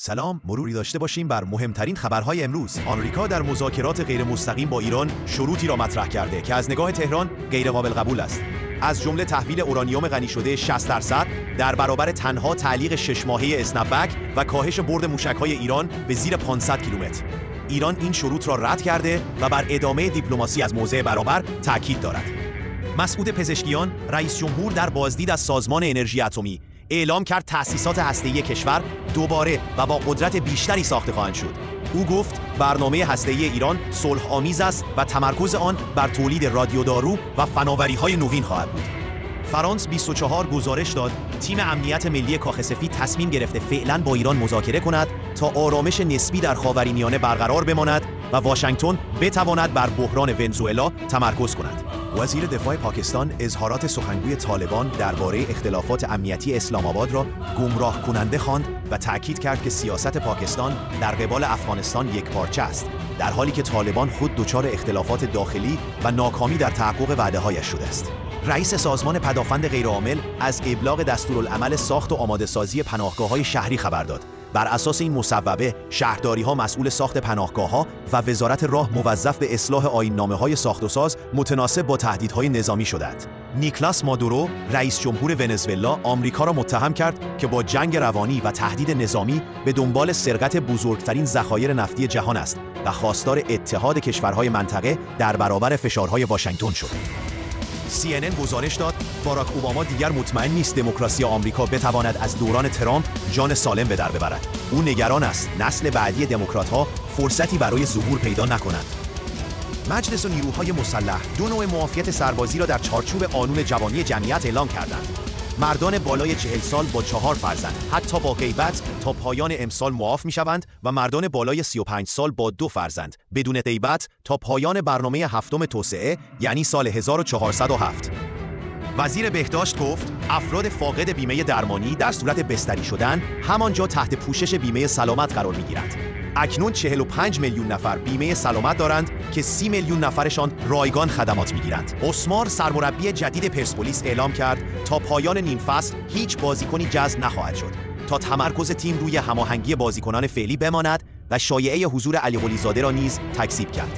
سلام، مروری داشته باشیم بر مهمترین خبرهای امروز. آمریکا در مذاکرات غیر مستقیم با ایران شروطی را مطرح کرده که از نگاه تهران غیر قابل قبول است. از جمله تحویل اورانیوم غنی شده 60% در برابر تنها تعلیق 6 ماهه اسنپبک و کاهش برد موشک‌های ایران به زیر 500 کیلومتر. ایران این شروط را رد کرده و بر ادامه دیپلماسی از موضع برابر تاکید دارد. مسعود پزشکیان، رئیس جمهور، در بازدید از سازمان انرژی اتمی اعلام کرد تأسیسات هسته‌ای کشور دوباره و با قدرت بیشتری ساخته خواهند شد. او گفت برنامه هسته‌ای ایران صلح آمیز است و تمرکز آن بر تولید رادیودارو و فناوری‌های نوین خواهد بود. فرانس 24 گزارش داد تیم امنیت ملی کاخ سفید تصمیم گرفته فعلا با ایران مذاکره کند تا آرامش نسبی در خاورمیانه برقرار بماند و واشنگتن بتواند بر بحران ونزوئلا تمرکز کند. وزیر دفاع پاکستان اظهارات سخنگوی طالبان درباره اختلافات امنیتی اسلام آباد را گمراه کننده خواند و تأکید کرد که سیاست پاکستان در قبال افغانستان یکپارچه است، در حالی که طالبان خود دچار اختلافات داخلی و ناکامی در تحقق وعده‌هایش شده است. رئیس سازمان پدافند غیرعامل از ابلاغ دستورالعمل ساخت و آماده‌سازی پناهگاه‌های شهری خبر داد. بر اساس این مصوبه، شهرداری‌ها مسئول ساخت پناهگاه‌ها و وزارت راه موظف به اصلاح آیین‌نامه‌های ساخت و ساز متناسب با تهدیدهای نظامی شدند. نیکلاس مادورو، رئیس جمهور ونزوئلا، آمریکا را متهم کرد که با جنگ روانی و تهدید نظامی به دنبال سرقت بزرگترین ذخایر نفتی جهان است و خواستار اتحاد کشورهای منطقه در برابر فشارهای واشنگتن شد. CNN گزارش داد باراک اوباما دیگر مطمئن نیست دموکراسی آمریکا بتواند از دوران ترامپ جان سالم به در ببرد. او نگران است نسل بعدی دموکرات‌ها فرصتی برای ظهور پیدا نکنند. مجلس و نیروهای مسلح دو نوع معافیت سربازی را در چارچوب قانون جوانی جمعیت اعلام کردند. مردان بالای 40 سال با 4 فرزند حتی با غیبت تا پایان امسال معاف می‌شوند و مردان بالای 35 سال با 2 فرزند بدون غیبت تا پایان برنامه هفتم توسعه یعنی سال 1407. وزیر بهداشت گفت افراد فاقد بیمه درمانی در صورت بستری شدن همانجا تحت پوشش بیمه سلامت قرار می‌گیرند. اکنون 45 میلیون نفر بیمه سلامت دارند که 30 میلیون نفرشان رایگان خدمات می‌گیرند. اسمار، سرمربی جدید پرسپولیس، اعلام کرد تا پایان نیم فصل هیچ بازیکنی جذب نخواهد شد تا تمرکز تیم روی هماهنگی بازیکنان فعلی بماند و شایعه حضور علی قلی زاده را نیز تکذیب کرد.